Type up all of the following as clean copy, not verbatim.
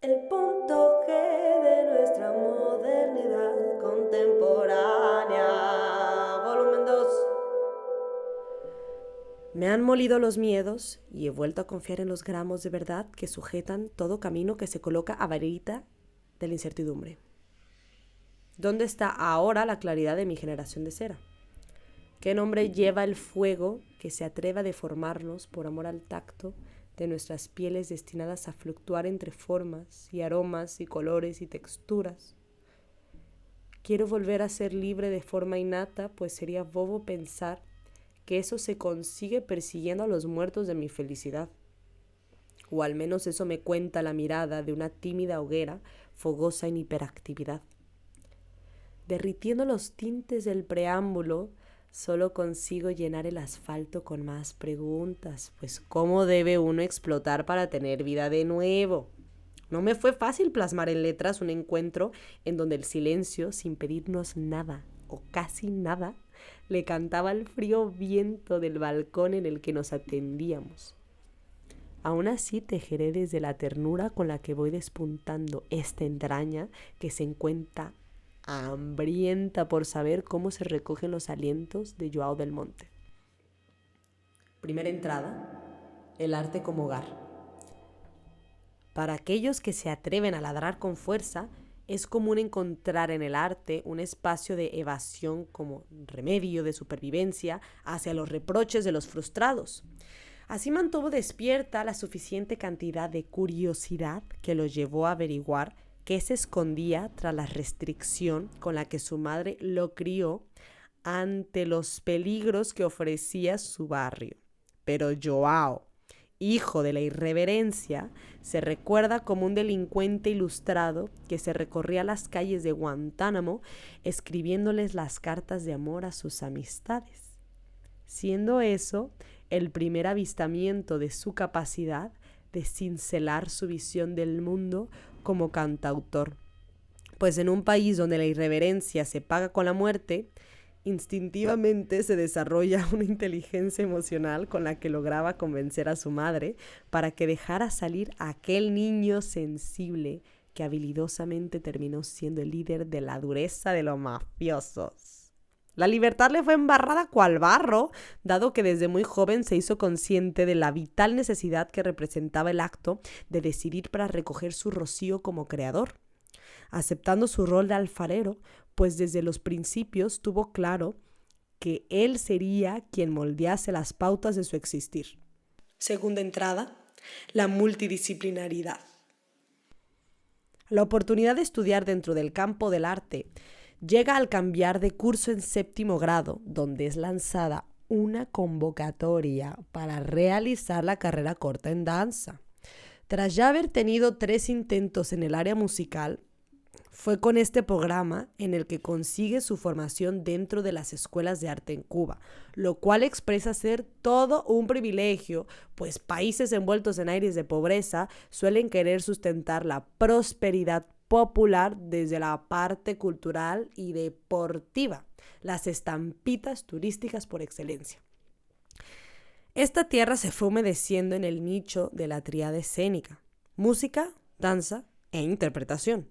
El punto G de nuestra modernidad contemporánea. Volumen 2. Me han molido los miedos y he vuelto a confiar en los gramos de verdad que sujetan todo camino que se coloca a varita de la incertidumbre. ¿Dónde está ahora la claridad de mi generación de cera? ¿Qué nombre lleva el fuego que se atreve a deformarnos por amor al tacto de nuestras pieles destinadas a fluctuar entre formas y aromas y colores y texturas? Quiero volver a ser libre de forma innata, pues sería bobo pensar que eso se consigue persiguiendo a los muertos de mi felicidad. O al menos eso me cuenta la mirada de una tímida hoguera fogosa en hiperactividad. Derritiendo los tintes del preámbulo, solo consigo llenar el asfalto con más preguntas, pues ¿cómo debe uno explotar para tener vida de nuevo? No me fue fácil plasmar en letras un encuentro en donde el silencio, sin pedirnos nada o casi nada, le cantaba al frío viento del balcón en el que nos atendíamos. Aún así tejeré desde la ternura con la que voy despuntando esta entraña que se encuentra hambrienta por saber cómo se recogen los alientos de Joao del Monte. Primera entrada: el arte como hogar. Para aquellos que se atreven a ladrar con fuerza, es común encontrar en el arte un espacio de evasión como remedio de supervivencia hacia los reproches de los frustrados. Así mantuvo despierta la suficiente cantidad de curiosidad que los llevó a averiguar qué se escondía tras la restricción con la que su madre lo crió ante los peligros que ofrecía su barrio. Pero Joao, hijo de la irreverencia, se recuerda como un delincuente ilustrado que se recorría las calles de Guantánamo escribiéndoles las cartas de amor a sus amistades, siendo eso el primer avistamiento de su capacidad de cincelar su visión del mundo como cantautor. Pues en un país donde la irreverencia se paga con la muerte, instintivamente se desarrolla una inteligencia emocional con la que lograba convencer a su madre para que dejara salir a aquel niño sensible que habilidosamente terminó siendo el líder de la dureza de los mafiosos. La libertad le fue embarrada cual barro, dado que desde muy joven se hizo consciente de la vital necesidad que representaba el acto de decidir para recoger su rocío como creador, aceptando su rol de alfarero, pues desde los principios tuvo claro que él sería quien moldease las pautas de su existir. Segunda entrada: la multidisciplinaridad. La oportunidad de estudiar dentro del campo del arte llega al cambiar de curso en 7º grado, donde es lanzada una convocatoria para realizar la carrera corta en danza. Tras ya haber tenido 3 intentos en el área musical, fue con este programa en el que consigue su formación dentro de las escuelas de arte en Cuba, lo cual expresa ser todo un privilegio, pues países envueltos en aires de pobreza suelen querer sustentar la prosperidad popular desde la parte cultural y deportiva, las estampitas turísticas por excelencia. Esta tierra se fue humedeciendo en el nicho de la tríada escénica: música, danza e interpretación,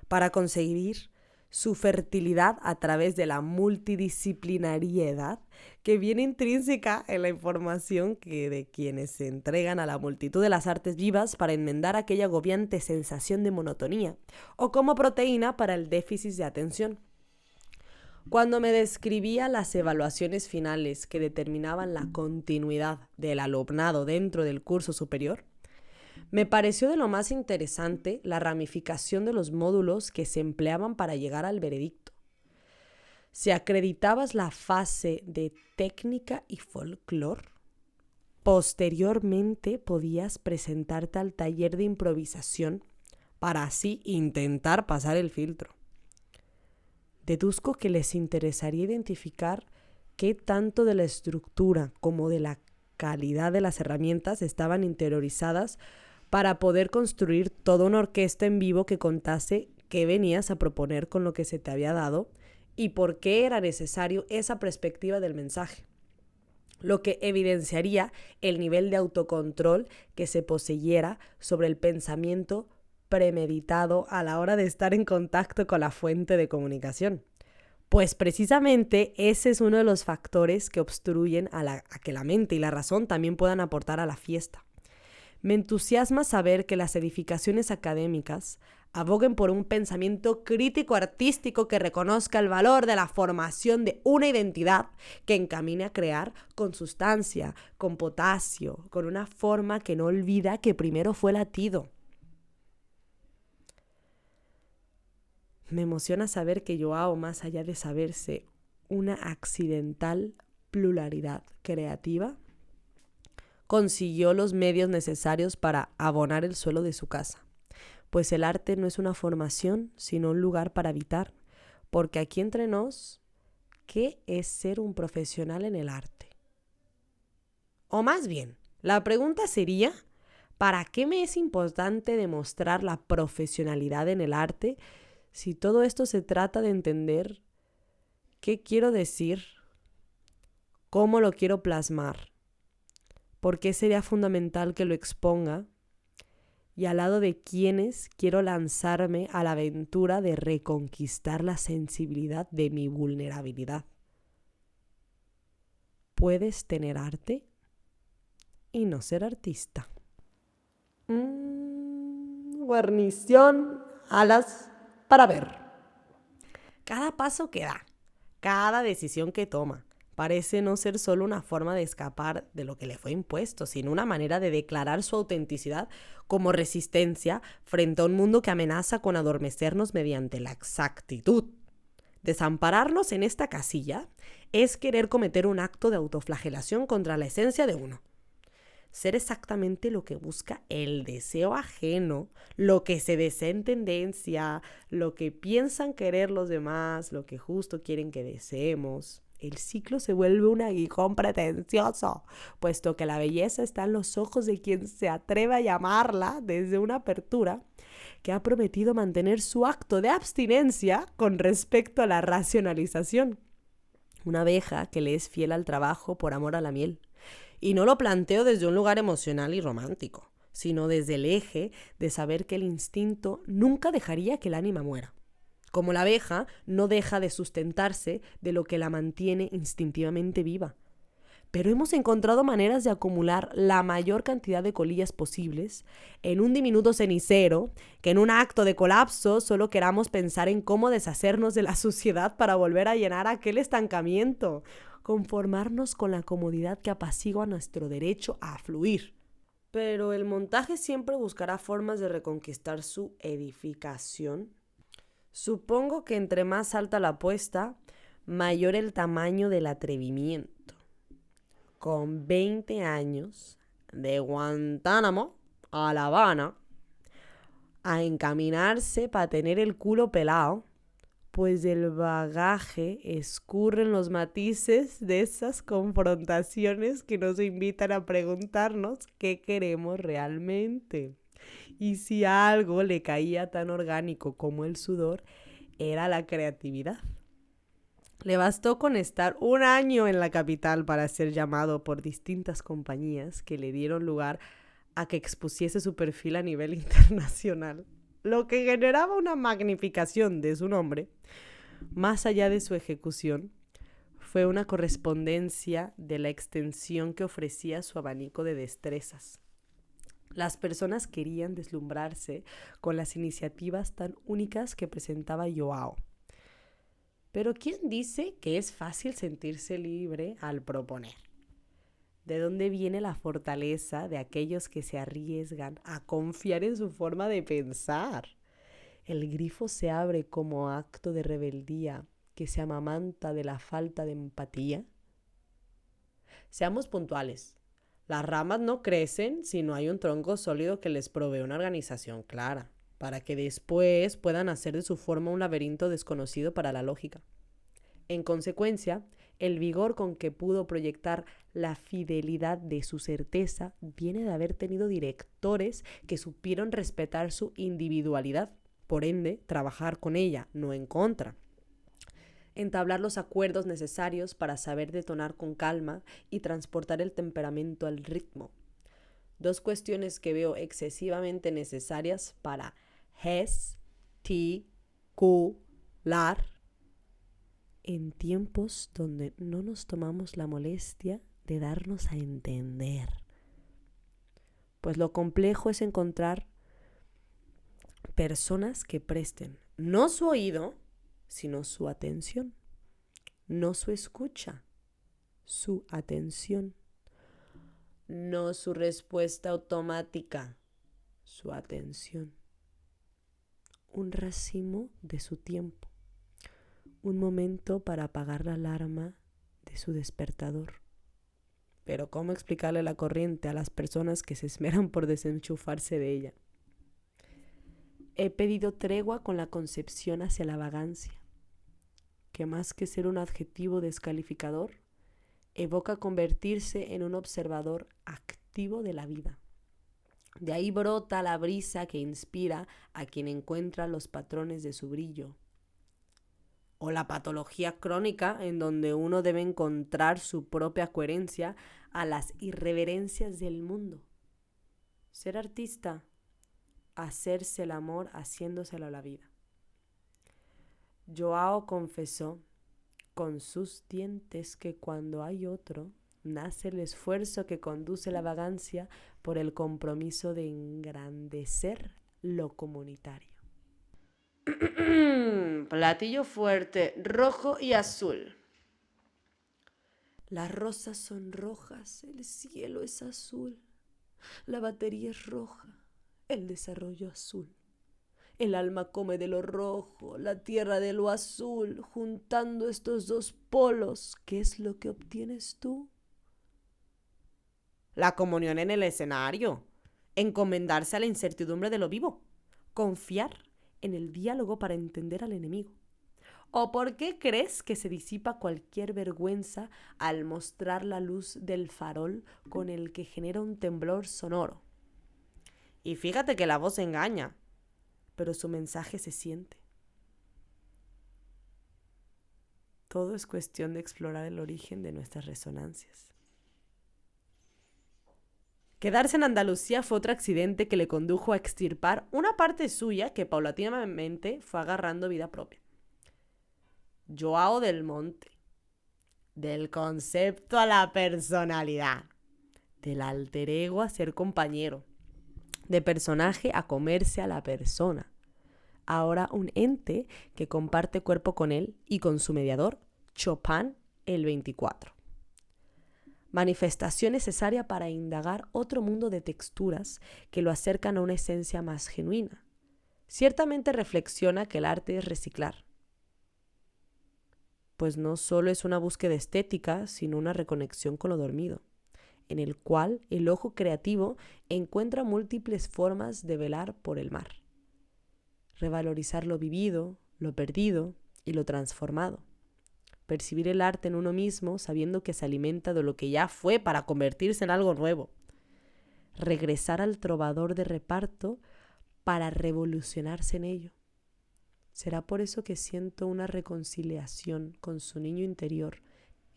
para conseguir su fertilidad a través de la multidisciplinariedad que viene intrínseca en la información que de quienes se entregan a la multitud de las artes vivas para enmendar aquella agobiante sensación de monotonía, o como proteína para el déficit de atención. Cuando me describía las evaluaciones finales que determinaban la continuidad del alumnado dentro del curso superior, me pareció de lo más interesante la ramificación de los módulos que se empleaban para llegar al veredicto. Si acreditabas la fase de técnica y folclore, posteriormente podías presentarte al taller de improvisación para así intentar pasar el filtro. Deduzco que les interesaría identificar qué tanto de la estructura como de la calidad de las herramientas estaban interiorizadas para poder construir toda una orquesta en vivo que contase qué venías a proponer con lo que se te había dado y por qué era necesario esa perspectiva del mensaje, lo que evidenciaría el nivel de autocontrol que se poseyera sobre el pensamiento premeditado a la hora de estar en contacto con la fuente de comunicación. Pues precisamente ese es uno de los factores que obstruyen a que la mente y la razón también puedan aportar a la fiesta. Me entusiasma saber que las edificaciones académicas aboguen por un pensamiento crítico artístico que reconozca el valor de la formación de una identidad que encamine a crear con sustancia, con potasio, con una forma que no olvida que primero fue latido. Me emociona saber que Joao, más allá de saberse una accidental pluralidad creativa, consiguió los medios necesarios para abonar el suelo de su casa. Pues el arte no es una formación, sino un lugar para habitar. Porque aquí entre nos, ¿qué es ser un profesional en el arte? O más bien, la pregunta sería, ¿para qué me es importante demostrar la profesionalidad en el arte si todo esto se trata de entender qué quiero decir, cómo lo quiero plasmar? ¿Por qué sería fundamental que lo exponga? Y al lado de quienes quiero lanzarme a la aventura de reconquistar la sensibilidad de mi vulnerabilidad. Puedes tener arte y no ser artista. Guarnición, alas para ver. Cada paso que da, cada decisión que toma, parece no ser solo una forma de escapar de lo que le fue impuesto, sino una manera de declarar su autenticidad como resistencia frente a un mundo que amenaza con adormecernos mediante la exactitud. Desampararnos en esta casilla es querer cometer un acto de autoflagelación contra la esencia de uno. Ser exactamente lo que busca el deseo ajeno, lo que se desea en tendencia, lo que piensan querer los demás, lo que justo quieren que deseemos. El ciclo se vuelve un aguijón pretencioso, puesto que la belleza está en los ojos de quien se atreve a llamarla desde una apertura que ha prometido mantener su acto de abstinencia con respecto a la racionalización. Una abeja que le es fiel al trabajo por amor a la miel. Y no lo planteo desde un lugar emocional y romántico, sino desde el eje de saber que el instinto nunca dejaría que el ánima muera. Como la abeja no deja de sustentarse de lo que la mantiene instintivamente viva. Pero hemos encontrado maneras de acumular la mayor cantidad de colillas posibles en un diminuto cenicero que en un acto de colapso solo queramos pensar en cómo deshacernos de la suciedad para volver a llenar aquel estancamiento. Conformarnos con la comodidad que apacigua nuestro derecho a fluir. Pero el montaje siempre buscará formas de reconquistar su edificación. Supongo que entre más alta la apuesta, mayor el tamaño del atrevimiento. Con 20 años, de Guantánamo a La Habana, a encaminarse para tener el culo pelado, pues del bagaje escurren los matices de esas confrontaciones que nos invitan a preguntarnos qué queremos realmente. Y si algo le caía tan orgánico como el sudor, era la creatividad. Le bastó con estar un año en la capital para ser llamado por distintas compañías que le dieron lugar a que expusiese su perfil a nivel internacional, lo que generaba una magnificación de su nombre. Más allá de su ejecución, fue una correspondencia de la extensión que ofrecía su abanico de destrezas. Las personas querían deslumbrarse con las iniciativas tan únicas que presentaba Joao. Pero ¿quién dice que es fácil sentirse libre al proponer? ¿De dónde viene la fortaleza de aquellos que se arriesgan a confiar en su forma de pensar? El grifo se abre como acto de rebeldía que se amamanta de la falta de empatía. Seamos puntuales. Las ramas no crecen si no hay un tronco sólido que les provee una organización clara, para que después puedan hacer de su forma un laberinto desconocido para la lógica. En consecuencia, el vigor con que pudo proyectar la fidelidad de su certeza viene de haber tenido directores que supieron respetar su individualidad, por ende, trabajar con ella, no en contra. Entablar los acuerdos necesarios para saber detonar con calma y transportar el temperamento al ritmo. Dos cuestiones que veo excesivamente necesarias para gesticular en tiempos donde no nos tomamos la molestia de darnos a entender. Pues lo complejo es encontrar personas que presten no su oído, sino su atención. No su escucha, su atención. No su respuesta automática, su atención. Un racimo de su tiempo. Un momento para apagar la alarma de su despertador. Pero ¿cómo explicarle la corriente a las personas que se esmeran por desenchufarse de ella? He pedido tregua con la concepción hacia la vagancia, que más que ser un adjetivo descalificador, evoca convertirse en un observador activo de la vida. De ahí brota la brisa que inspira a quien encuentra los patrones de su brillo. O la patología crónica en donde uno debe encontrar su propia coherencia a las irreverencias del mundo. Ser artista, hacerse el amor haciéndoselo a la vida. Joao confesó con sus dientes que cuando hay otro, nace el esfuerzo que conduce la vagancia por el compromiso de engrandecer lo comunitario. Platillo fuerte, rojo y azul. Las rosas son rojas, el cielo es azul, la batería es roja, el desarrollo azul. El alma come de lo rojo, la tierra de lo azul, juntando estos dos polos, ¿qué es lo que obtienes tú? La comunión en el escenario, encomendarse a la incertidumbre de lo vivo, confiar en el diálogo para entender al enemigo. ¿O por qué crees que se disipa cualquier vergüenza al mostrar la luz del farol con el que genera un temblor sonoro? Y fíjate que la voz engaña, pero su mensaje se siente. Todo es cuestión de explorar el origen de nuestras resonancias. Quedarse en Andalucía fue otro accidente que le condujo a extirpar una parte suya que paulatinamente fue agarrando vida propia. Joao del Monte, del concepto a la personalidad, del alter ego a ser compañero, de personaje a comerse a la persona. Ahora un ente que comparte cuerpo con él y con su mediador, Chopin el 24. Manifestación necesaria para indagar otro mundo de texturas que lo acercan a una esencia más genuina. Ciertamente reflexiona que el arte es reciclar, pues no solo es una búsqueda estética, sino una reconexión con lo dormido, en el cual el ojo creativo encuentra múltiples formas de velar por el mar. Revalorizar lo vivido, lo perdido y lo transformado. Percibir el arte en uno mismo sabiendo que se alimenta de lo que ya fue para convertirse en algo nuevo. Regresar al trovador de reparto para revolucionarse en ello. Será por eso que siento una reconciliación con su niño interior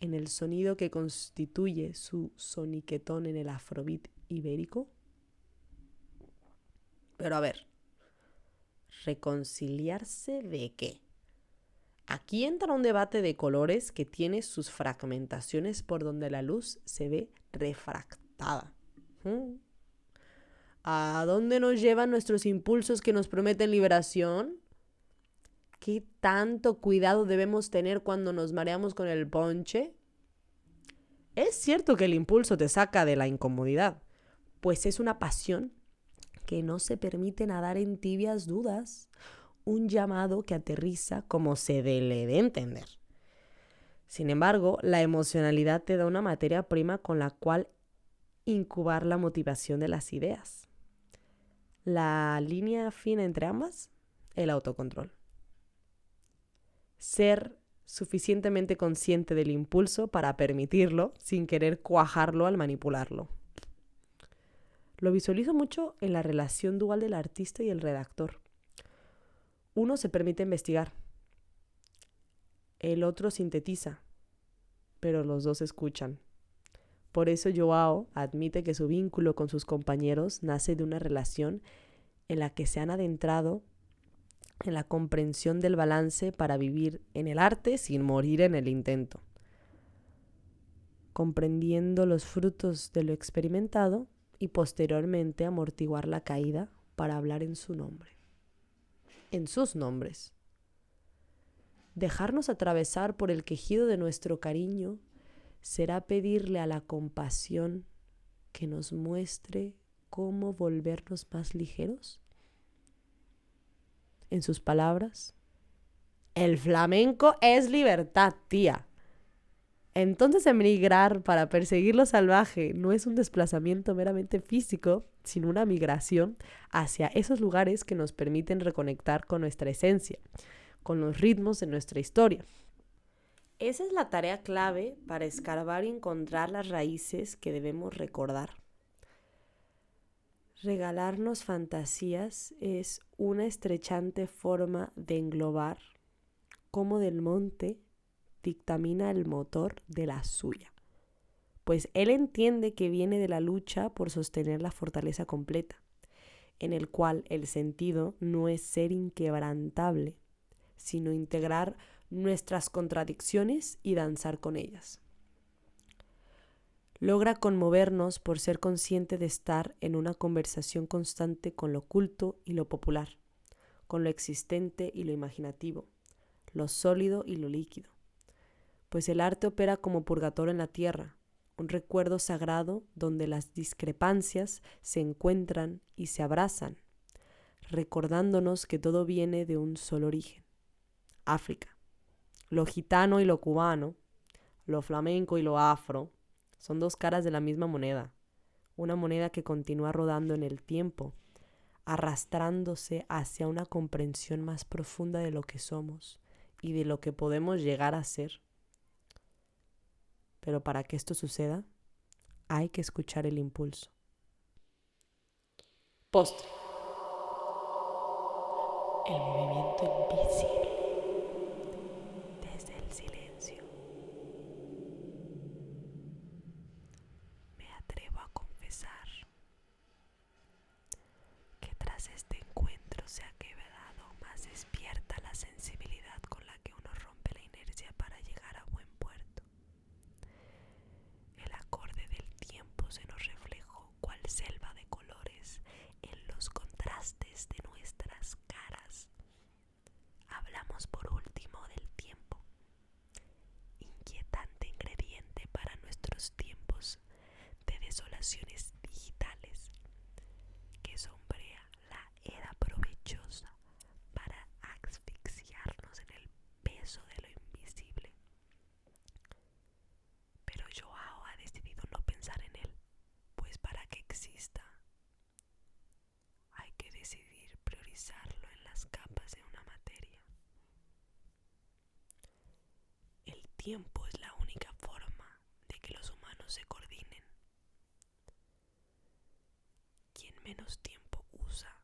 en el sonido que constituye su soniquetón en el afrobeat ibérico. Pero a ver, ¿reconciliarse de qué? Aquí entra un debate de colores que tiene sus fragmentaciones por donde la luz se ve refractada. ¿A dónde nos llevan nuestros impulsos que nos prometen liberación? ¿Qué tanto cuidado debemos tener cuando nos mareamos con el ponche? Es cierto que el impulso te saca de la incomodidad, pues es una pasión que no se permite nadar en tibias dudas, un llamado que aterriza como se le dé entender. Sin embargo, la emocionalidad te da una materia prima con la cual incubar la motivación de las ideas. La línea fina entre ambas, el autocontrol. Ser suficientemente consciente del impulso para permitirlo sin querer cuajarlo al manipularlo. Lo visualizo mucho en la relación dual del artista y el redactor. Uno se permite investigar, el otro sintetiza, pero los dos escuchan. Por eso Joao admite que su vínculo con sus compañeros nace de una relación en la que se han adentrado en la comprensión del balance para vivir en el arte sin morir en el intento, comprendiendo los frutos de lo experimentado y posteriormente amortiguar la caída para hablar en su nombre, en sus nombres. Dejarnos atravesar por el quejido de nuestro cariño será pedirle a la compasión que nos muestre cómo volvernos más ligeros. En sus palabras, el flamenco es libertad, tía. Entonces emigrar para perseguir lo salvaje no es un desplazamiento meramente físico, sino una migración hacia esos lugares que nos permiten reconectar con nuestra esencia, con los ritmos de nuestra historia. Esa es la tarea clave para escarbar y encontrar las raíces que debemos recordar. Regalarnos fantasías es una estrechante forma de englobar cómo Del Monte dictamina el motor de la suya, pues él entiende que viene de la lucha por sostener la fortaleza completa, en el cual el sentido no es ser inquebrantable, sino integrar nuestras contradicciones y danzar con ellas. Logra conmovernos por ser consciente de estar en una conversación constante con lo oculto y lo popular, con lo existente y lo imaginativo, lo sólido y lo líquido. Pues el arte opera como purgatorio en la tierra, un recuerdo sagrado donde las discrepancias se encuentran y se abrazan, recordándonos que todo viene de un solo origen, África. Lo gitano y lo cubano, lo flamenco y lo afro, son dos caras de la misma moneda, una moneda que continúa rodando en el tiempo, arrastrándose hacia una comprensión más profunda de lo que somos y de lo que podemos llegar a ser. Pero para que esto suceda, hay que escuchar el impulso. Postre. El movimiento invisible desde el silencio. Me atrevo a confesar que tras este encuentro se ha quedado más despierta la sensibilidad con la que uno rompe la inercia para llegar a buen puerto. El acorde del tiempo se nos reflejó cual selva de colores en los contrastes de nuestras caras. Hablamos por último del tiempo, inquietante ingrediente para nuestros tiempos de desolaciones digitales, que sombrea la era provechosa para asfixiarnos en el peso de lo invisible. Pero Joao ha decidido no pensar en él, pues para que exista hay que decidir priorizarlo en las capas de una materia. El tiempo es la única forma de que los humanos se coordinen. Quien menos tiempo usa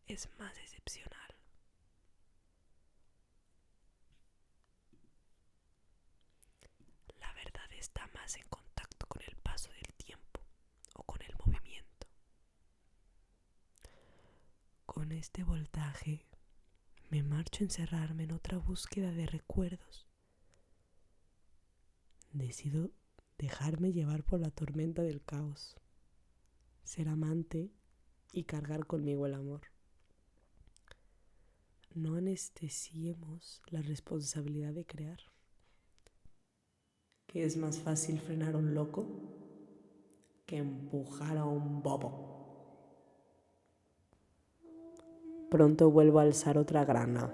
es más excepcional. La verdad está más en contacto con el paso del tiempo o con el movimiento. Con este voltaje me marcho a encerrarme en otra búsqueda de recuerdos. Decido dejarme llevar por la tormenta del caos, ser amante y cargar conmigo el amor. No anestesiemos la responsabilidad de crear. ¿Que es más fácil frenar a un loco que empujar a un bobo? Pronto vuelvo a alzar otra grana.